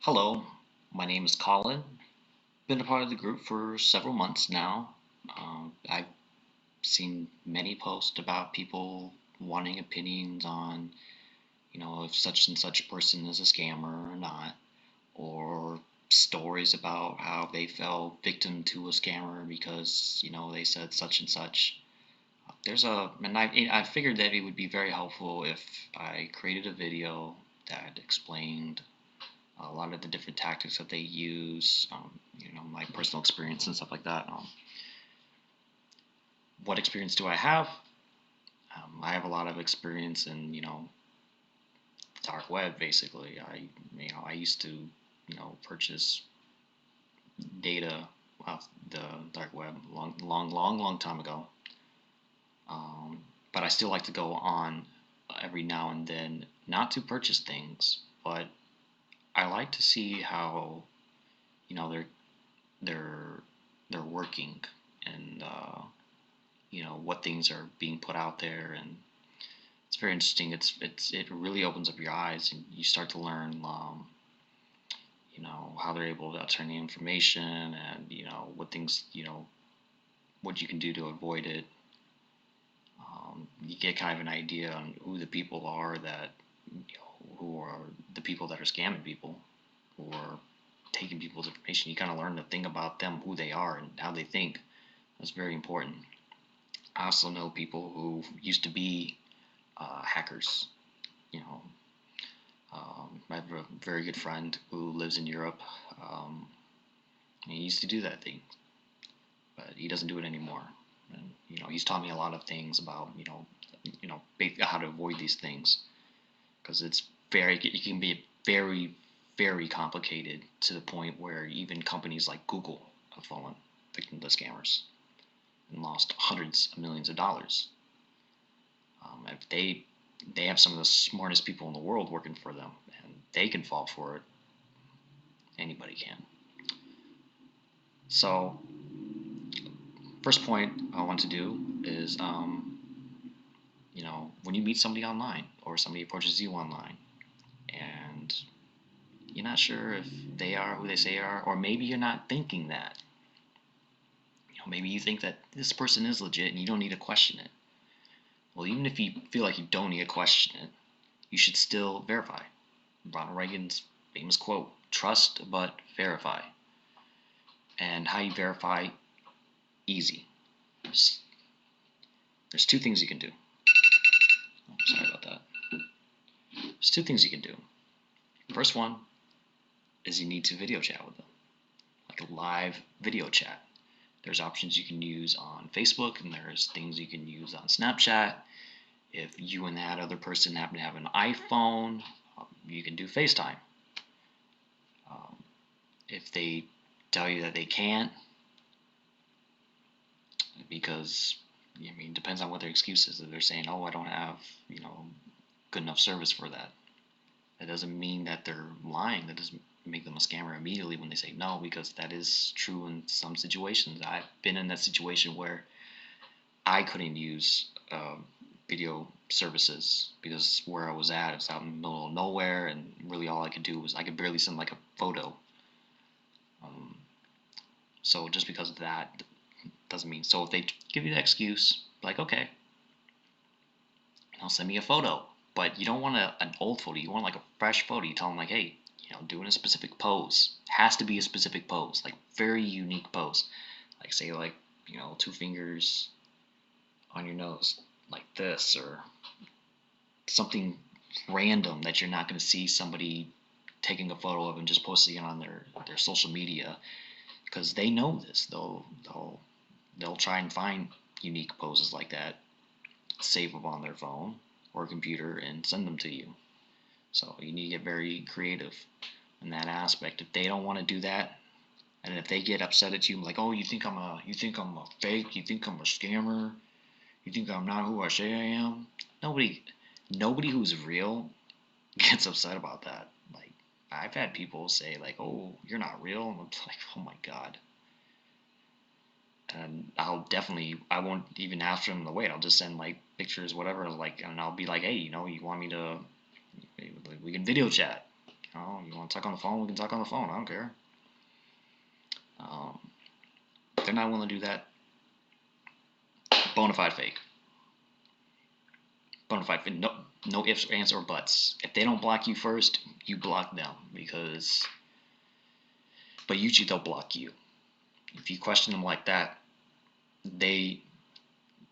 Hello, my name is Colin. Been a part of the group for several months now. I've seen many posts about people wanting opinions on, if such and such person is a scammer or not, or stories about how they fell victim to a scammer because, they said such and such. And I figured that it would be very helpful if I created a video that explained a lot of the different tactics that they use, my personal experience and stuff like that. What experience do I have? I have a lot of experience in, dark web. Basically, I used to, purchase data off the dark web long time ago. But I still like to go on every now and then, not to purchase things, but I like to see how, they're they're they're working and what things are being put out there, and it's very interesting. It really opens up your eyes, and you start to learn how they're able to turn the information, and what things, what you can do to avoid it. You get kind of an idea on who the people are that who are the people that are scamming people, who are taking people's information. You kind of learn to think about them, who they are, and how they think. That's very important. I also know people who used to be hackers. You know, I have a very good friend who lives in Europe. Um, he used to do that thing, but he doesn't do it anymore. And he's taught me a lot of things about how to avoid these things, because it can be very complicated to the point where even companies like Google have fallen victim to scammers and lost hundreds of millions of dollars. If they have some of the smartest people in the world working for them, and they can fall for it, anybody can. So, first point I want to do is, when you meet somebody online or somebody approaches you online, and you're not sure if they are who they say are, or maybe you're not thinking that. Maybe you think that this person is legit and you don't need to question it. Well, even if you feel like you don't need to question it, you should still verify. Ronald Reagan's famous quote: "Trust but verify." And how you verify? Easy. There's two things you can do. Oh, sorry about that. There's two things you can do. First one is you need to video chat with them, like a live video chat. There's options you can use on Facebook, and there's things you can use on Snapchat. If you and that other person happen to have an iPhone, you can do FaceTime. If they tell you that they can't, because it depends on what their excuse is. If they're saying, "Oh, I don't have good enough service for that," that doesn't mean that they're lying. That doesn't make them a scammer immediately when they say no, because that is true in some situations. I've been in that situation where I couldn't use video services because where I was at, it was out in the middle of nowhere, and really all I could do was I could barely send like a photo. So just because of that doesn't mean. So if they give you the excuse, like, okay, send me a photo, but you don't want an old photo. You want like a fresh photo. You tell them like, hey, doing a specific pose. Has to be a specific pose, like very unique pose. Like say like two fingers on your nose like this, or something random that you're not going to see somebody taking a photo of and just posting it on their social media, because they know this. They'll try and find unique poses like that, save them on their phone or computer, and send them to you. So you need to get very creative in that aspect. If they don't want to do that, and if they get upset at you, like, "Oh, you think I'm a fake? You think I'm a scammer? You think I'm not who I say I am?" Nobody who's real gets upset about that. Like, I've had people say like, "Oh, you're not real," and I'm like, "Oh my god." And I won't even ask them to wait. I'll just send like pictures, whatever, like, and I'll be like, "Hey, you want me to, we can video chat." You want to talk on the phone? We can talk on the phone. I don't care. If they're not willing to do that, bona fide fake. Bona fide fake. No, no ifs, ands, or buts. If they don't block you first, you block them because. But usually they'll block you. If you question them like that, they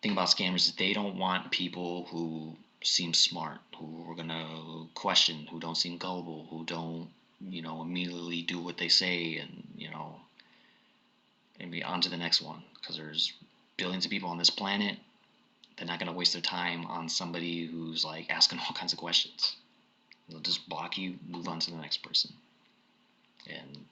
think about scammers. They don't want people who seem smart, who are gonna question, who don't seem gullible, who don't, immediately do what they say, and maybe on to the next one. Because there's billions of people on this planet. They're not gonna waste their time on somebody who's like asking all kinds of questions. They'll just block you, move on to the next person, and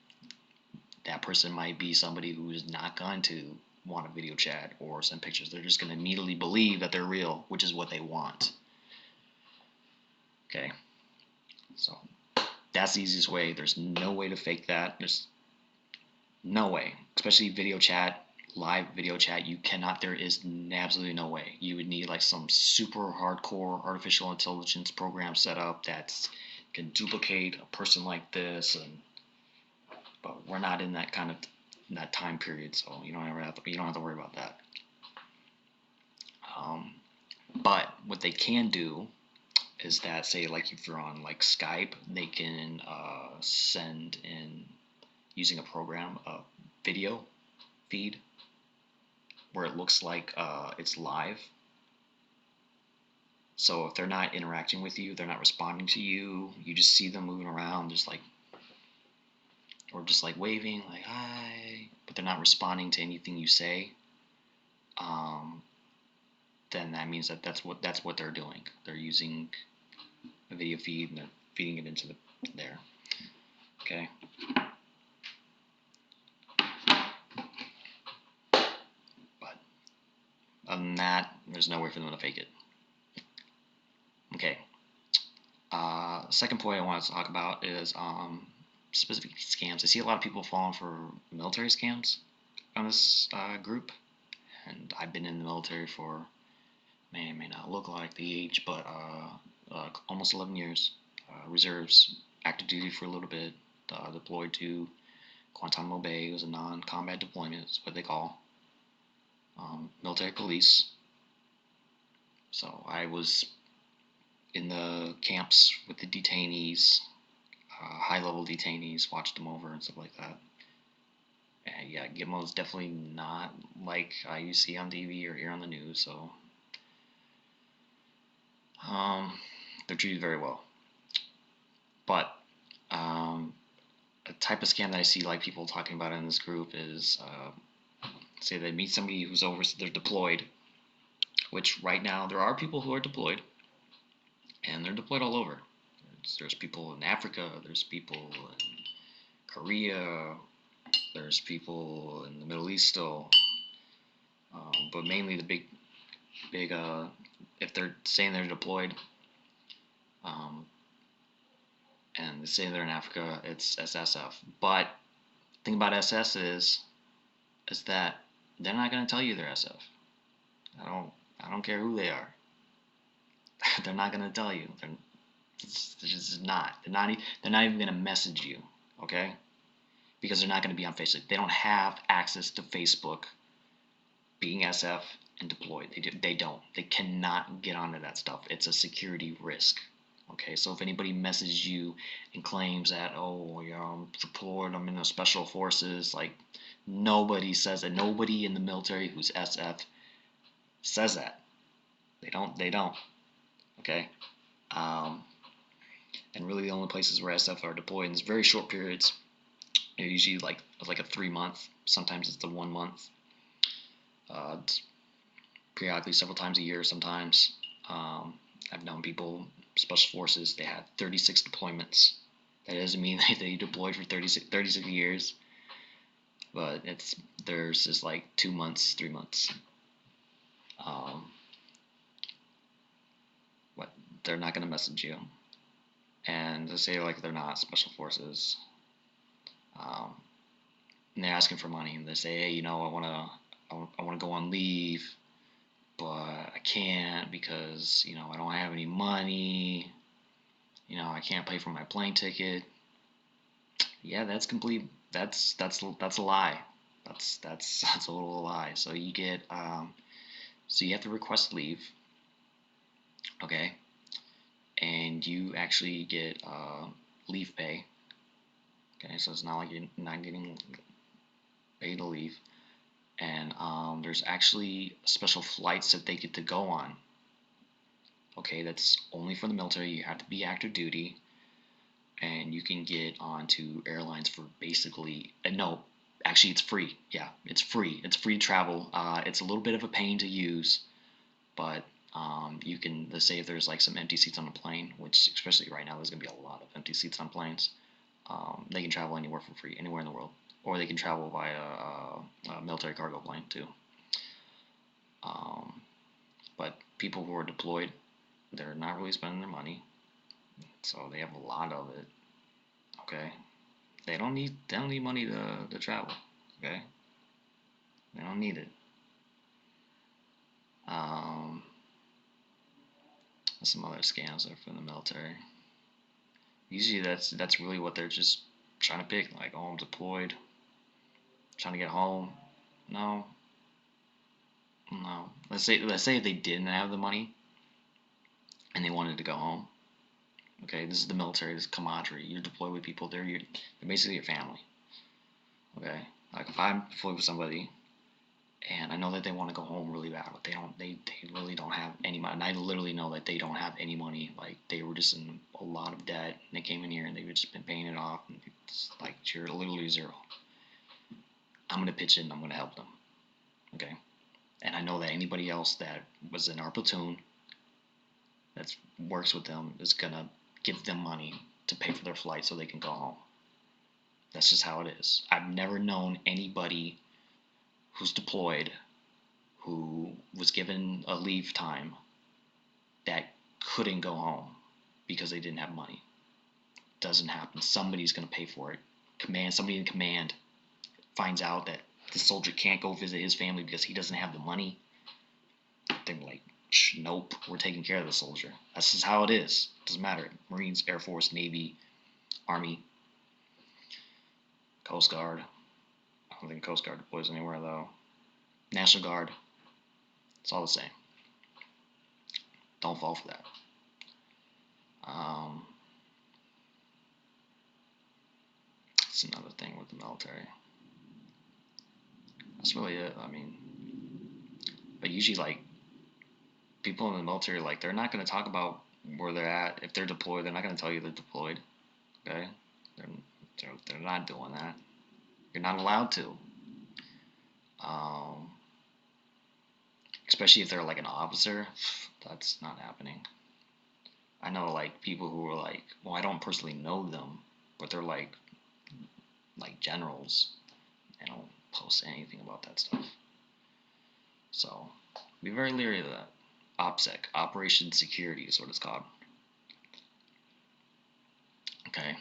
that person might be somebody who is not going to want a video chat or send pictures. They're just going to immediately believe that they're real, which is what they want. Okay, so that's the easiest way. There's no way to fake that. There's no way, especially video chat, live video chat. You cannot. There is absolutely no way. You would need like some super hardcore artificial intelligence program set up that can duplicate a person like this, but we're not in that kind of that time period, so you don't have to worry about that. But what they can do is that, say, like if you're on like Skype, they can send in using a program a video feed where it looks like it's live. So if they're not interacting with you, they're not responding to you, you just see them moving around, just like waving, like hi, but they're not responding to anything you say, then that means that that's what they're doing. They're using a video feed and they're feeding it into there. Okay. But other than that, there's no way for them to fake it. Okay. Second point I want to talk about is specific scams. I see a lot of people falling for military scams on this group, and I've been in the military for, may not look like the age, but almost 11 years. Reserves, active duty for a little bit, deployed to Guantanamo Bay. It was a non-combat deployment, is what they call military police. So I was in the camps with the detainees, high-level detainees, watched them over and stuff like that. And yeah, Gitmo's definitely not like you see on TV or hear on the news, so they're treated very well. But a type of scam that I see like people talking about in this group is say they meet somebody who's they're deployed, which right now there are people who are deployed, and they're deployed all over. There's people in Africa, there's people in Korea, there's people in the Middle East still, but mainly the big if they're saying they're deployed, and they say they're in Africa, it's SSF. But the thing about SS is that they're not going to tell you they're SF. I don't care who they are. They're not going to tell you. They're just not. They're not even going to message you. Okay? Because they're not going to be on Facebook. They don't have access to Facebook, being SF and deployed. They don't. They cannot get onto that stuff. It's a security risk. Okay, so if anybody messages you and claims that, oh, I'm deployed, I'm in the special forces, like nobody says that. Nobody in the military who's SF says that. They don't. Okay, and really the only places where SF are deployed in very short periods. They're usually like a 3 month. Sometimes it's the 1 month. Periodically, several times a year. Sometimes I've known people. Special forces, they had 36 deployments. That doesn't mean they deployed for 36 years, but theirs is like 2 months, 3 months. They're not going to message you, and they say like they're not special forces, and they're asking for money, and they say, hey, I want to go on leave, but I can't because I don't have any money. I can't pay for my plane ticket. Yeah, that's complete. That's a lie. That's a little lie. So you get so you have to request leave, okay, and you actually get leave pay. Okay, so it's not like you're not getting paid to leave, and there's actually special flights that they get to go on. Okay, that's only for the military. You have to be active duty, and you can get onto airlines for basically no, actually it's free. Yeah, it's free. It's free travel. It's a little bit of a pain to use, but you can, let's say if there's like some empty seats on a plane, which especially right now there's gonna be a lot of empty seats on planes. They can travel anywhere for free, anywhere in the world, or they can travel via a military cargo plane too. Um, but people who are deployed, they're not really spending their money, so they have a lot of it. Okay, they don't need money to travel. Okay, they don't need it. Um, some other scams are from the military. Usually that's really what they're just trying to pick. Like, oh, I'm deployed, trying to get home. No, no. Let's say if they didn't have the money and they wanted to go home. Okay, this is the military. This is camaraderie. You're deployed with people. They're basically your family. Okay, like if I'm deployed with somebody and I know that they want to go home really bad, but they really don't have any money. And I literally know that they don't have any money. Like they were just in a lot of debt, and they came in here and they've just been paying it off. And it's like you're literally zero. I'm gonna pitch in. I'm gonna help them. Okay, and I know that anybody else that was in our platoon that works with them is gonna give them money to pay for their flight so they can go home. That's just how it is. I've never known anybody who's deployed who was given a leave time that couldn't go home because they didn't have money. Doesn't happen. Somebody's going to pay for it. Somebody in command finds out that the soldier can't go visit his family because he doesn't have the money. They're like, nope, we're taking care of the soldier. That's just how it is. Doesn't matter. Marines, Air Force, Navy, Army, Coast Guard. I don't think Coast Guard deploys anywhere though. National Guard. It's all the same. Don't fall for that. Um, it's another thing with the military. That's really it. I mean, but usually, like, people in the military, like, they're not going to talk about where they're at. If they're deployed, they're not going to tell you they're deployed. Okay? They're not doing that. You're not allowed to. Um, especially if they're like an officer, that's not happening. I know like people who are like, well, I don't personally know them, but they're like generals. They don't post anything about that stuff. So be very leery of that. OPSEC, Operation Security, is what it's called. Okay.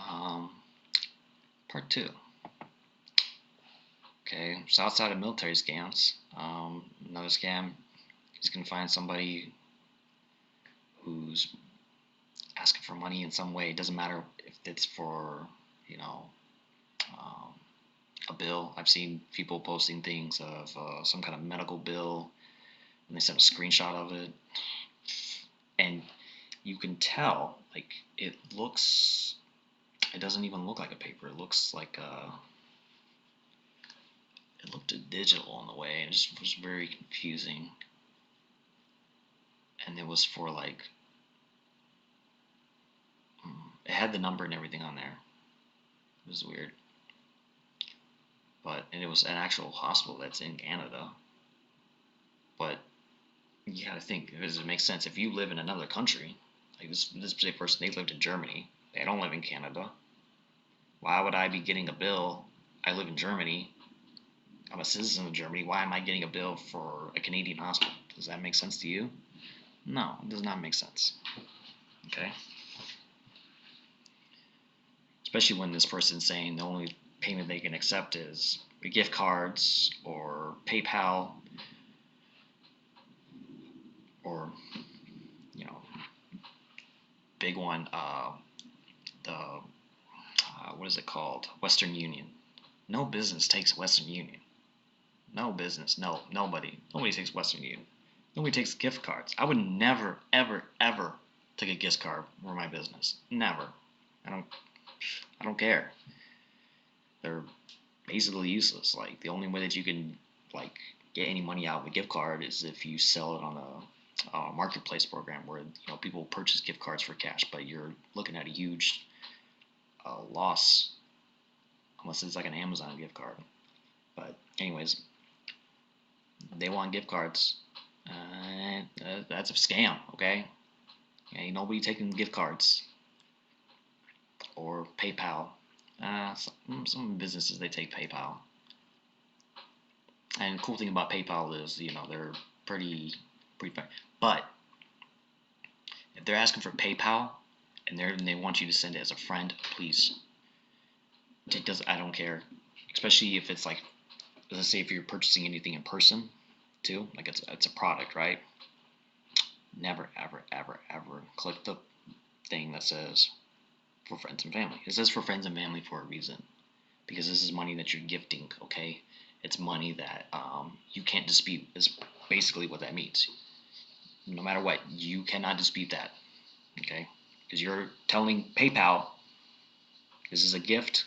Um, part two. Okay, so outside of military scams, another scam is gonna find somebody who's asking for money in some way. It doesn't matter if it's for, you know, um, a bill. I've seen people posting things of some kind of medical bill, and they send a screenshot of it, and you can tell, like, it doesn't even look like a paper. It looks like it looked digital in the way, and it just was very confusing. And it was for like, it had the number and everything on there. It was weird. And it was an actual hospital that's in Canada. But you gotta think, does it make sense? If you live in another country, like this particular person, they lived in Germany. They don't live in Canada. Why would I be getting a bill? I live in Germany. I'm a citizen of Germany. Why am I getting a bill for a Canadian hospital? Does that make sense to you? No, it does not make sense. Okay? Especially when this person's saying the only payment they can accept is gift cards or PayPal or, you know, big one, the what is it called? Western Union. No business takes Western Union. No business. No, nobody. Nobody takes Western Union. Nobody takes gift cards. I would never, ever, ever take a gift card for my business. Never. I don't care. They're basically useless. Like the only way that you can like get any money out of a gift card is if you sell it on a marketplace program where people purchase gift cards for cash, but you're looking at a huge loss unless it's like an Amazon gift card. But anyways, they want gift cards. That's a scam, okay? Ain't nobody taking gift cards or PayPal. Some businesses they take PayPal. And the cool thing about PayPal is they're pretty fun. But if they're asking for PayPal and they want you to send it as a friend, please. I don't care. Especially if it's like, let's say if you're purchasing anything in person too, like it's a product, right? Never, ever, ever, ever click the thing that says for friends and family. It says for friends and family for a reason, because this is money that you're gifting, okay? It's money that you can't dispute, is basically what that means. No matter what, you cannot dispute that, okay? Because you're telling PayPal, this is a gift.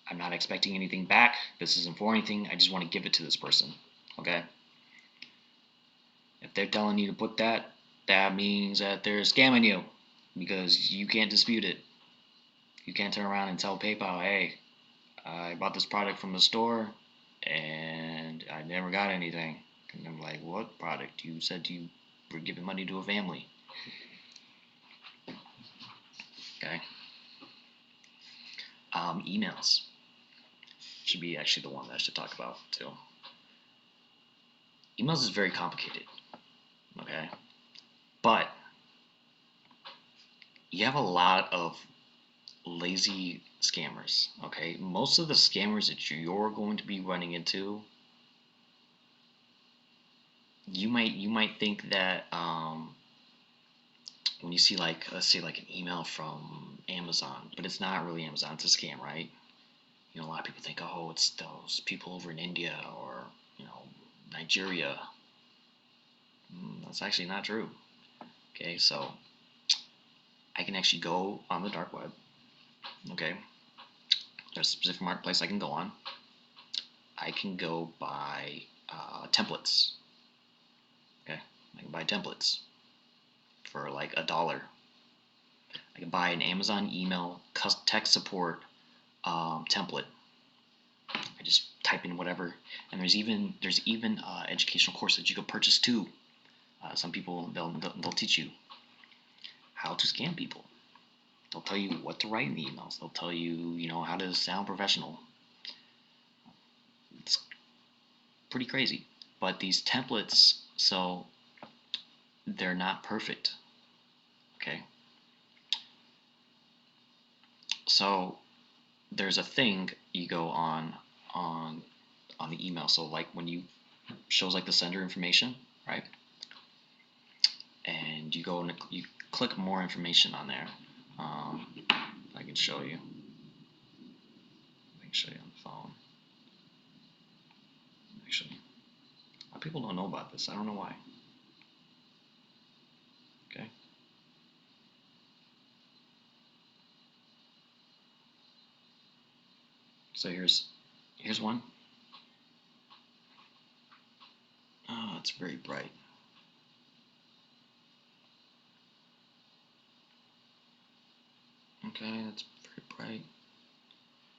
I'm not expecting anything back. This isn't for anything. I just want to give it to this person, okay? If they're telling you to put that, that means that they're scamming you, because you can't dispute it. You can't turn around and tell PayPal, hey, I bought this product from the store and I never got anything. And I'm like, what product? You said you were giving money to a family. Okay. Emails should be actually the one that I should talk about too. Emails is very complicated. Okay. But you have a lot of lazy scammers. Okay, most of the scammers that you're going to be running into, you might think that when you see like, let's say like an email from Amazon, but it's not really Amazon, it's a scam, right? A lot of people think, oh, it's those people over in India or Nigeria. That's actually not true. Okay, so I can actually go on the dark web. Okay, there's a specific marketplace I can go on. I can go buy templates. Okay, I can buy templates for like $1. I can buy an Amazon email tech support template. I just type in whatever, and there's even educational courses that you can purchase too. Some people they'll teach you how to scam people. They'll tell you what to write in the emails. They'll tell you, how to sound professional. It's pretty crazy. But these templates, so they're not perfect. Okay. So there's a thing you go on the email. So like when you shows like the sender information, right? And you go and you click more information on there. I can show you. I can show you on the phone. Actually, a lot of people don't know about this. I don't know why. Okay. So here's one. Oh, it's very bright. Okay, that's very bright.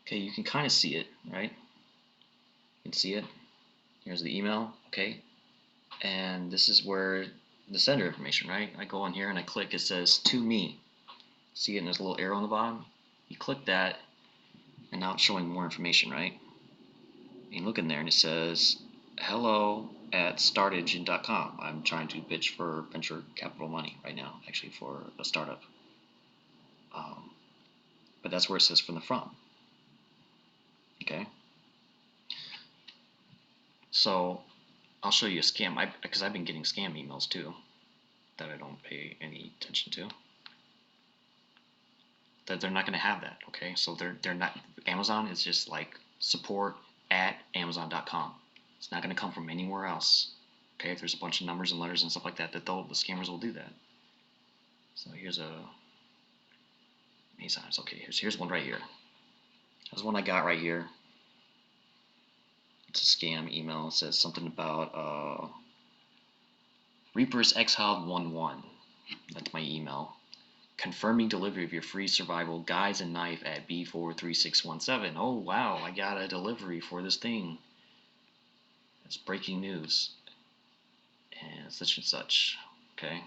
Okay, you can kind of see it, right? You can see it. Here's the email, okay? And this is where the sender information, right? I go on here and I click, it says to me. See it, and there's a little arrow on the bottom. You click that, and now it's showing more information, right? And you look in there and it says hello at startengine.com. I'm trying to pitch for venture capital money right now, actually for a startup. But that's where it says from the front. Okay. So I'll show you a scam, because I've been getting scam emails too that I don't pay any attention to. that they're not going to have that. Okay, so they're not. Amazon is just like support at Amazon.com. It's not going to come from anywhere else. Okay, if there's a bunch of numbers and letters and stuff like that, the scammers will do that. So here's a many times. Okay, here's one right here. There's one I got right here. It's a scam email. It says something about Reaper's Exiled 1-1. That's my email. Confirming delivery of your free survival guides and knife at B43617. Oh wow, I got a delivery for this thing. It's breaking news. And such. Okay.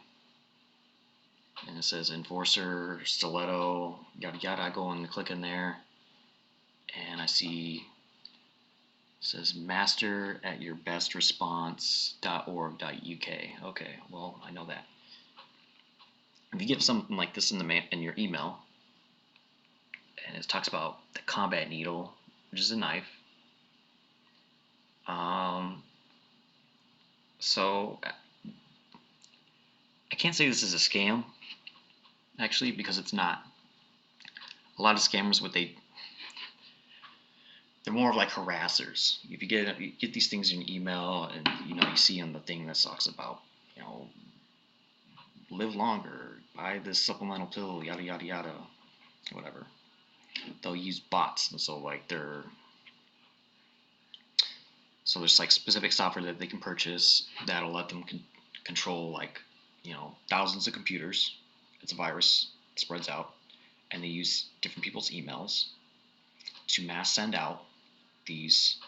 And it says Enforcer, Stiletto, yada yada. I go and click in there. And I see it says master at yourbestresponse.org.uk. Okay, well, I know that. If you get something like this in your email, and it talks about the combat needle, which is a knife. So I can't say this is a scam, actually, because it's not. A lot of scammers, they're more of like harassers. If you get these things in your email, and you see on the thing that talks about live longer, buy this supplemental pill, yada yada yada, whatever. They'll use bots, and so there's like specific software that they can purchase that'll let them control thousands of computers. It's a virus, it spreads out, and they use different people's emails to mass send out these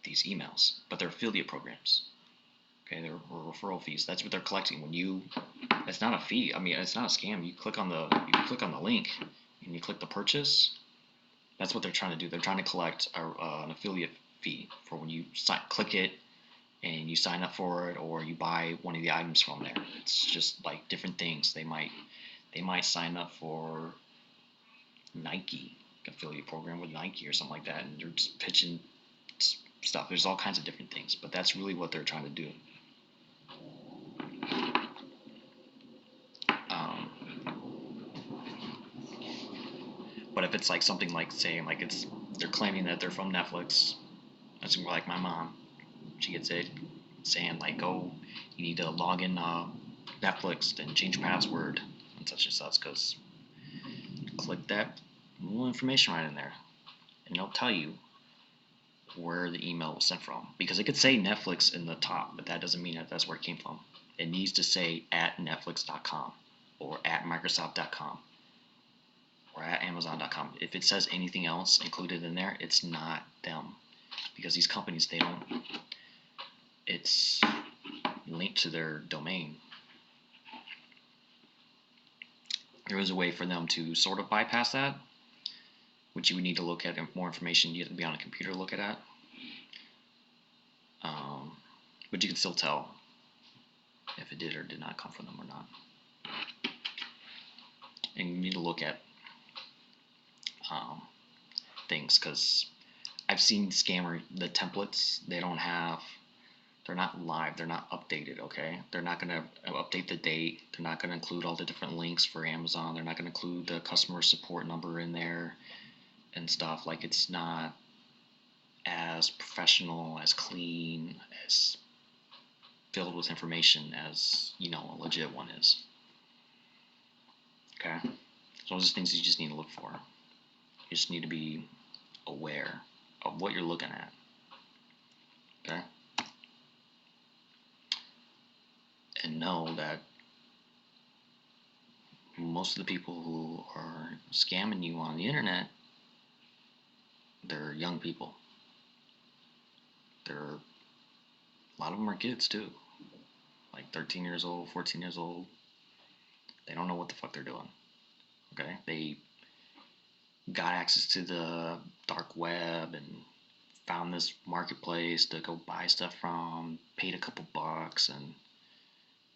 emails, but they're affiliate programs. Okay, they're referral fees. That's what they're collecting. It's not a fee. I mean, it's not a scam. You click on the link, and you click the purchase. That's what they're trying to do. They're trying to collect an affiliate fee for when you click it and you sign up for it, or you buy one of the items from there. It's just like different things. They might sign up for Nike affiliate program with Nike or something like that, and they're just pitching stuff. There's all kinds of different things, but that's really what they're trying to do. But if it's like something like saying like they're claiming that they're from Netflix, that's more like my mom. She gets it saying like, oh, you need to log in Netflix and change password and such, because click that little information right in there, and it'll tell you where the email was sent from. Because it could say Netflix in the top, but that doesn't mean that that's where it came from. It needs to say at Netflix.com or at Microsoft.com or at Amazon.com. If it says anything else included in there, it's not them. Because these companies, it's linked to their domain. There is a way for them to sort of bypass that, which you would need to look at more information. You have to be on a computer to look at that. But you can still tell if it did or did not come from them or not. And you need to look at things, because I've seen the templates, they're not live, they're not updated, okay? They're not going to update the date, they're not going to include all the different links for Amazon, they're not going to include the customer support number in there and stuff. Like, it's not as professional, as clean, as filled with information as, a legit one is. Okay? So those are things you just need to look for. You just need to be aware of what you're looking at. Okay? And know that most of the people who are scamming you on the internet, they're young people. A lot of them are kids too. Like 13 years old, 14 years old. They don't know what the fuck they're doing. Okay? They got access to the dark web and found this marketplace to go buy stuff from, paid a couple bucks, and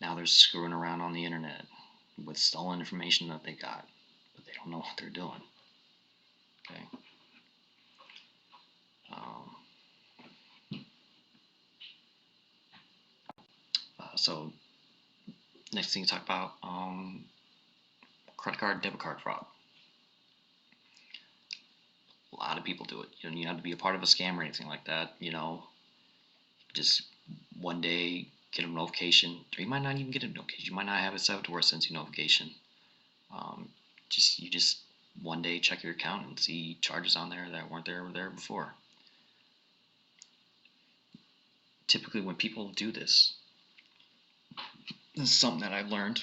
now they're screwing around on the internet with stolen information that they got, but they don't know what they're doing. Okay? So next thing you talk about, credit card, debit card fraud. lot of people do it. You don't have to be a part of a scam or anything like that. Just one day get a notification, or you might not even get a notification. You might not have it set up to where it sends you notification. Um, you just one day check your account and see charges on there that weren't there before. Typically, when people do this is something that I've learned.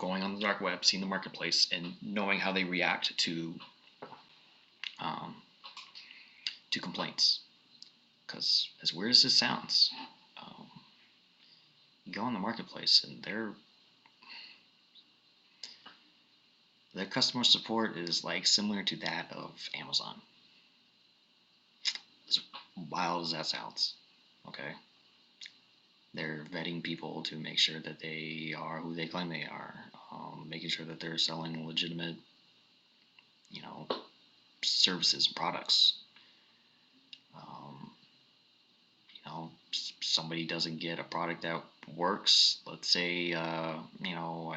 Going on the dark web, seeing the marketplace, and knowing how they react um, to complaints. Because as weird as this sounds, um, you go on the marketplace and their customer support is like similar to that of Amazon. As wild as that sounds, okay? They're vetting people to make sure that they are who they claim they are, making sure that they're selling legitimate, services and products. Um, somebody doesn't get a product that works. Let's say, I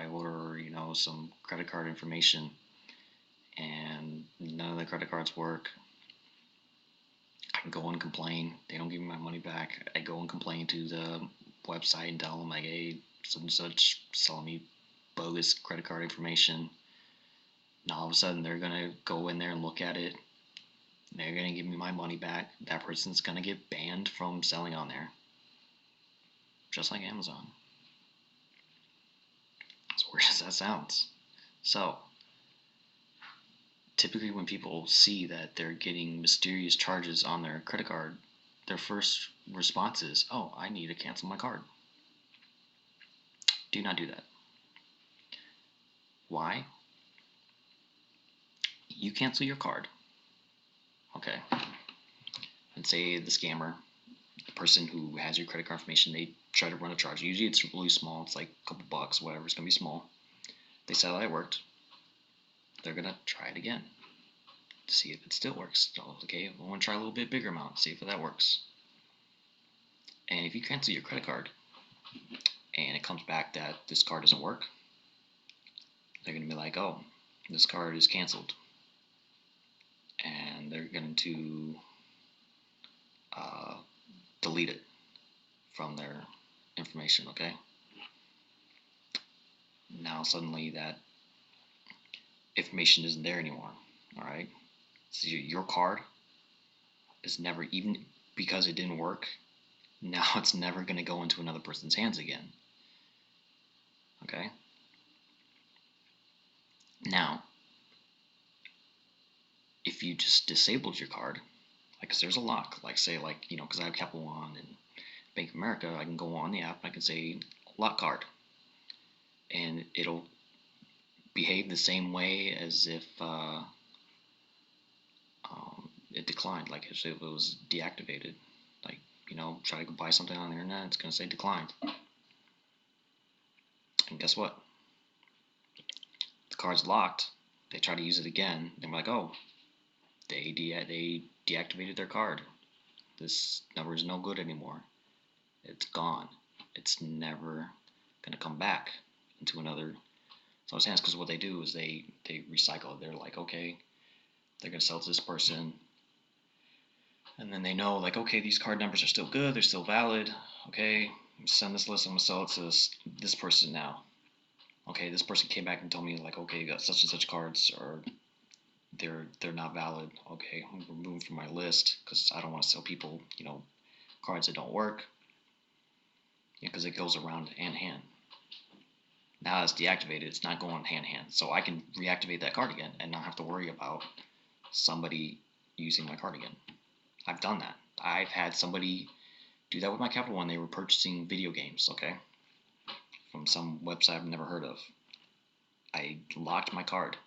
order, some credit card information and none of the credit cards work. I can go and complain. They don't give me my money back. I go and complain to the website and tell them, like, hey, such and such selling me bogus credit card information. And all of a sudden, they're going to go in there and look at it. They're going to give me my money back. That person's going to get banned from selling on there. Just like Amazon. As weird as that sounds. So, typically when people see that they're getting mysterious charges on their credit card, their first response is, oh, I need to cancel my card. Do not do that. Why? You cancel your card. Okay. And say the scammer, the person who has your credit card information, they try to run a charge. Usually it's really small. It's like a couple bucks, whatever. It's going to be small. They said that it worked. They're going to try it again to see if it still works. So, okay, I want to try a little bit bigger amount, see if that works. And if you cancel your credit card and it comes back that this card doesn't work, they're going to be like, oh, this card is canceled. And they're going to delete it from their information, okay? Now suddenly that information isn't there anymore, all right? So your card is never, even because it didn't work, now it's never going to go into another person's hands again, okay? Now, if you just disabled your card, like, cause there's a lock, like say, like, because I have Capital One and Bank of America, I can go on the app and I can say lock card, and it'll behave the same way as if it declined, like if it was deactivated. Like, try to buy something on the internet, it's going to say declined. And guess what? The card's locked. They try to use it again. They're like, oh, they deactivated their card. This number is no good anymore. It's gone. It's never going to come back into another. So I'm saying it's because what they do is they recycle it. They're like, okay, they're going to sell it to this person. And then they know, like, okay, these card numbers are still good. They're still valid. Okay, send this list. I'm going to sell it to this person now. Okay, this person came back and told me, like, okay, you got such and such cards, or they're not valid. Okay, I'm removing from my list because I don't want to sell people, cards that don't work. Because it goes around hand in hand. Now it's deactivated, it's not going hand in hand. So I can reactivate that card again and not have to worry about somebody using my card again. I've done that. I've had somebody do that with my Capital One. They were purchasing video games, okay, from some website I've never heard of. I locked my card.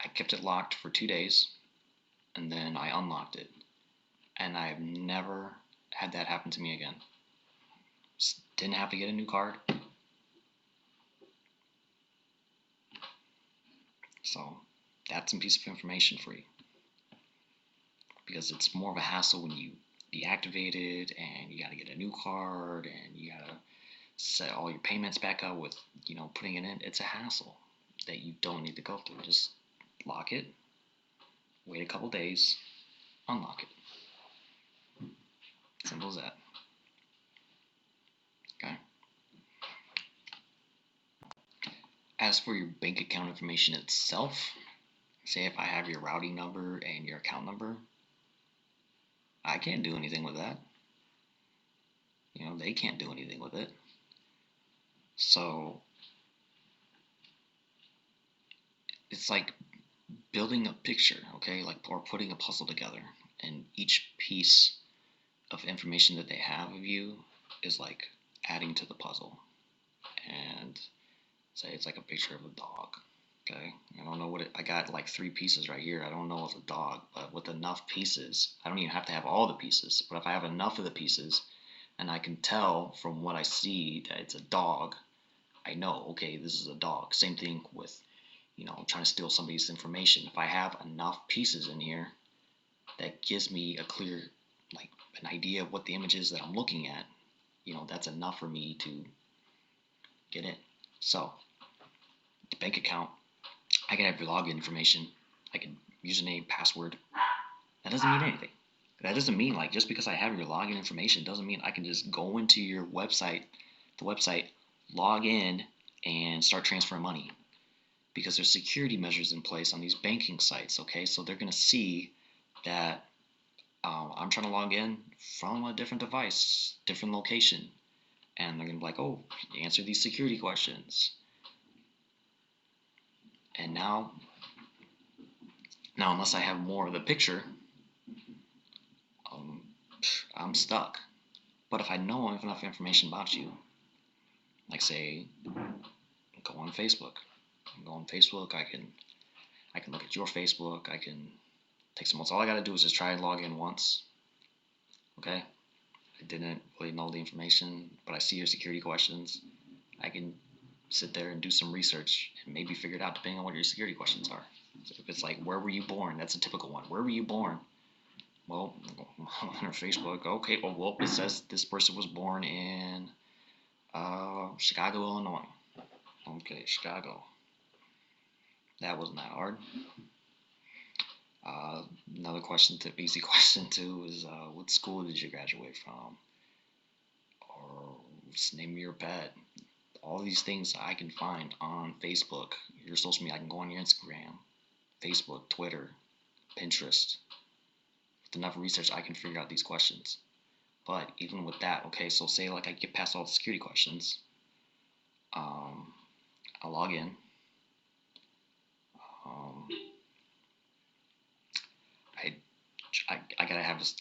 I kept it locked for 2 days, and then I unlocked it. And I've never had that happen to me again. Didn't have to get a new card. So that's some piece of information for you. Because it's more of a hassle when you deactivate it and you got to get a new card and you got to set all your payments back up with, putting it in. It's a hassle that you don't need to go through. Just lock it, wait a couple days, unlock it. Simple as that. Okay. As for your bank account information itself, say if I have your routing number and your account number, I can't do anything with that. They can't do anything with it. So it's like building a picture, okay? Like, or putting a puzzle together, and each piece of information that they have of you is like adding to the puzzle. And say it's like a picture of a dog. Okay, I don't know what I got like 3 pieces right here. I don't know it's a dog, but with enough pieces, I don't even have to have all the pieces. But if I have enough of the pieces, and I can tell from what I see that it's a dog, I know, okay, this is a dog. Same thing with, trying to steal somebody's information. If I have enough pieces in here, that gives me a clear, like, an idea of what the image is that I'm looking at. That's enough for me to get in. So, the bank account, I can have your login information. I can username, password. That doesn't mean anything. That doesn't mean, like, just because I have your login information doesn't mean I can just go into your website, log in, and start transferring money. Because there's security measures in place on these banking sites, okay? So they're going to see that I'm trying to log in from a different device, different location. And they're going to be like, oh, answer these security questions. And now unless I have more of the picture, I'm stuck. But if I know enough information about you, like say, go on Facebook. I can look at your Facebook. I can take some notes. All I gotta do is just try and log in once. Okay? I didn't really know the information, but I see your security questions. I can sit there and do some research and maybe figure it out depending on what your security questions are. So if it's like, where were you born? That's a typical one. Where were you born? Well, on Facebook, okay, well, it says this person was born in Chicago, Illinois. Okay, Chicago. That wasn't that hard. Another easy question too, is what school did you graduate from? Or just name your pet. All these things I can find on Facebook, your social media. I can go on your Instagram, Facebook, Twitter, Pinterest. With enough research, I can figure out these questions. But even with that, okay, so say like I get past all the security questions, I'll log in. I gotta have this.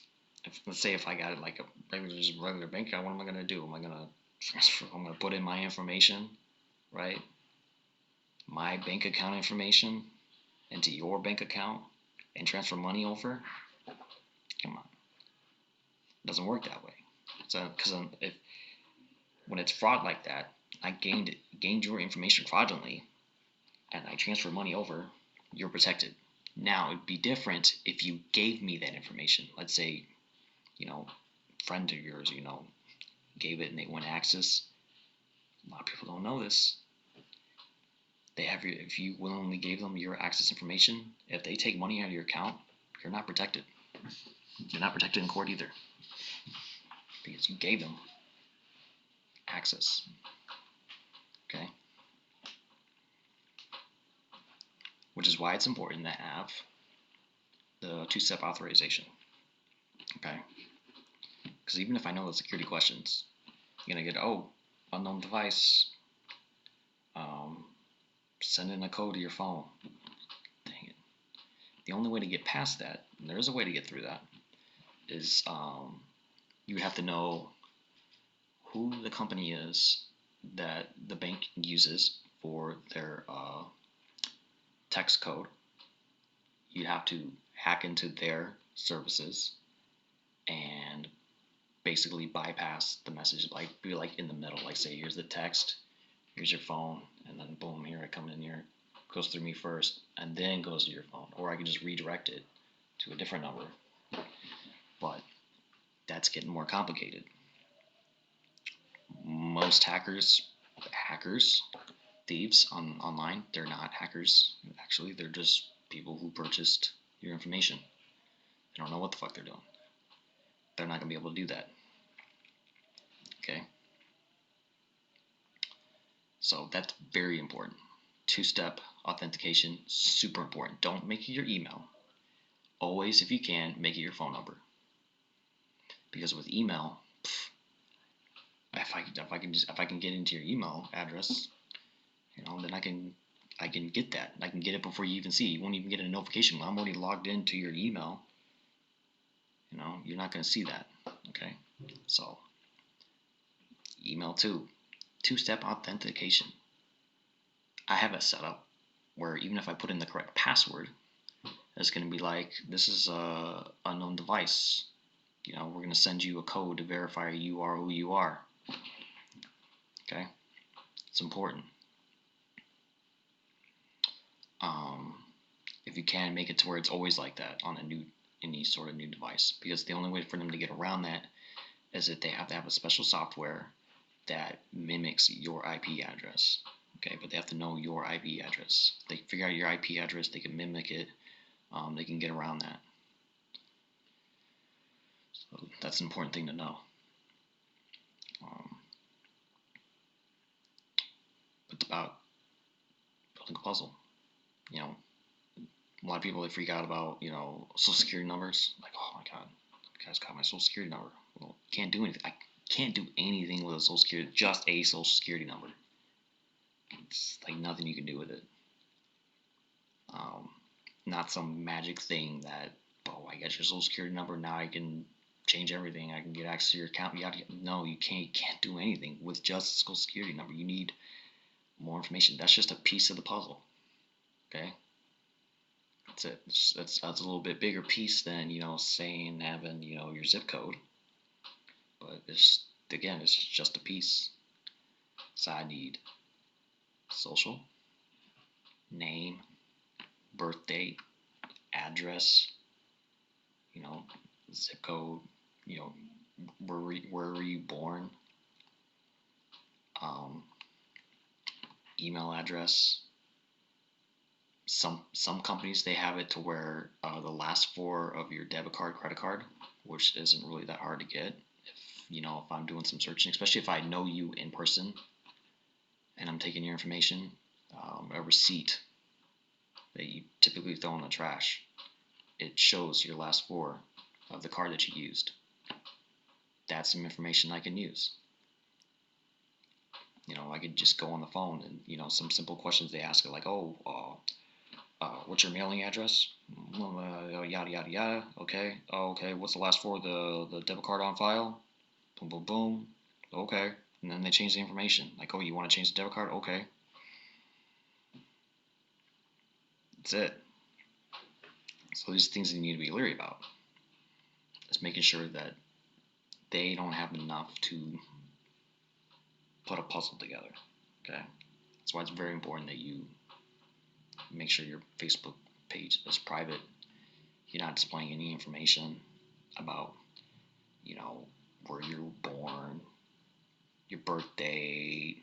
Let's say if I got like a regular bank account, what am I gonna do? Am I gonna transfer? I'm gonna put in my information, right? My bank account information into your bank account and transfer money over. Come on, it doesn't work that way. So because when it's fraud like that, I gained your information fraudulently, and I transfer money over, you're protected. Now it'd be different if you gave me that information. Let's say, friend of yours, gave it and they want access. A lot of people don't know this. If you willingly gave them your access information, if they take money out of your account, you're not protected. You're not protected in court either, because you gave them access. Okay? Which is why it's important to have the two-step authorization. Okay? Because even if I know the security questions, you're going to get, unknown device, send in a code to your phone. Dang it. The only way to get past that, and there is a way to get through that, is you would have to know who the company is that the bank uses for their text code. You'd have to hack into their services and basically bypass the message, like be like in the middle, like say here's the text, here's your phone, and then boom, here I come in here, goes through me first, and then goes to your phone. Or I can just redirect it to a different number. But that's getting more complicated. Most thieves online, they're not hackers. Actually, they're just people who purchased your information. They don't know what the fuck they're doing. They're not going to be able to do that. Okay? So that's very important. Two-step authentication, super important. Don't make it your email. Always, if you can, make it your phone number. Because with email, if I can get into your email address, then I can get that. I can get it before you even see it. You won't even get a notification. When I'm already logged into your email, you're not going to see that. Okay? So, email two-step authentication. I have it set up where even if I put in the correct password, it's going to be like, this is a unknown device. We're going to send you a code to verify you are who you are. Okay? It's important. If you can, make it to where it's always like that on any sort of new device, because the only way for them to get around that is that they have to have a special software that mimics your IP address. Okay, but they have to know your IP address. If they figure out your IP address, they can mimic it. They can get around that. So that's an important thing to know. It's about building a puzzle. A lot of people, they freak out about social security numbers. Like, oh my god, the guy's got my social security number. Well, you can't do anything. I can't do anything with a social security, just a social security number. It's like nothing you can do with it. Not some magic thing that, I get your social security number, now I can change everything. I can get access to your account. No, you can't do anything with just a social security number. You need more information. That's just a piece of the puzzle. Okay. That's it. That's a little bit bigger piece than saying having your zip code, but it's just a piece. So I need social, name, birth date, address, zip code, where were you born, email address. Some companies, they have it to where the last four of your debit card, credit card, which isn't really that hard to get. If I'm doing some searching, especially if I know you in person and I'm taking your information, a receipt that you typically throw in the trash, it shows your last four of the card that you used. That's some information I can use. I could just go on the phone and some simple questions they ask, like, what's your mailing address? Yada yada yada. Okay. Oh, okay. What's the last four of the debit card on file? Boom boom boom. Okay. And then they change the information. Like, oh, you want to change the debit card? Okay. That's it. So these things you need to be leery about. Is making sure that they don't have enough to put a puzzle together. Okay. That's why it's very important that you make sure your Facebook page is private. You're not displaying any information about, where you were born, your birthday,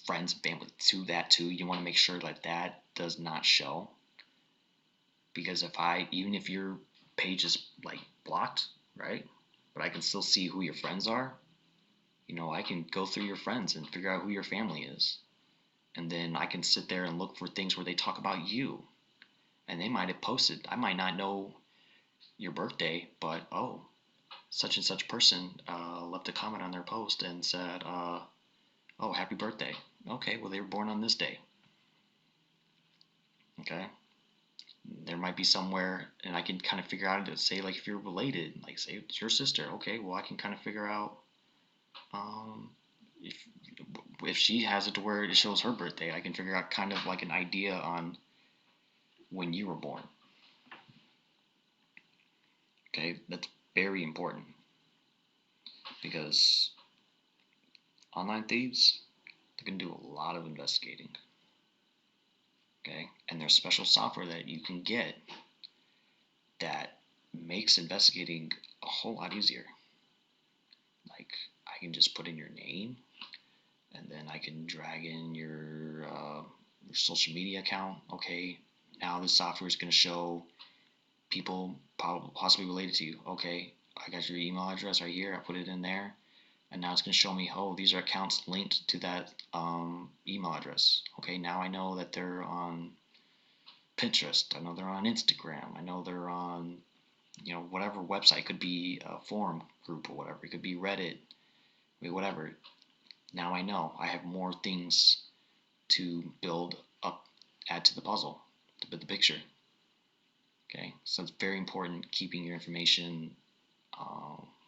friends and family too. You want to make sure that does not show. Because even if your page is blocked, right? But I can still see who your friends are. I can go through your friends and figure out who your family is. And then I can sit there and look for things where they talk about you. And they might have posted. I might not know your birthday, but such and such person left a comment on their post and said, oh, happy birthday. Okay, well, they were born on this day. Okay. There might be somewhere, and I can kind of figure out, say, if you're related, say it's your sister. Okay, well, I can kind of figure out if she has it to where it shows her birthday. I can figure out kind of an idea on when you were born. Okay, that's very important, because online thieves, they can do a lot of investigating. Okay, and there's special software that you can get that makes investigating a whole lot easier. I can just put in your name, and then I can drag in your your social media account. Okay, now this software is going to show people possibly related to you. Okay, I got your email address right here. I put it in there, and now it's going to show me, oh, these are accounts linked to that email address. Okay, now I know that they're on Pinterest. I know they're on Instagram. I know they're on, whatever website. It could be a forum group or whatever. It could be Reddit. I mean, whatever. Now I know I have more things to build up, add to the puzzle, to build the picture. Okay, so it's very important keeping your information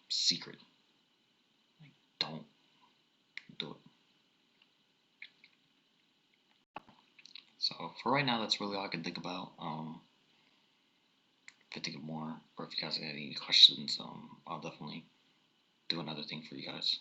secret. Like, don't do it. So for right now, that's really all I can think about. If I think of more, or if you guys have any questions, I'll definitely do another thing for you guys.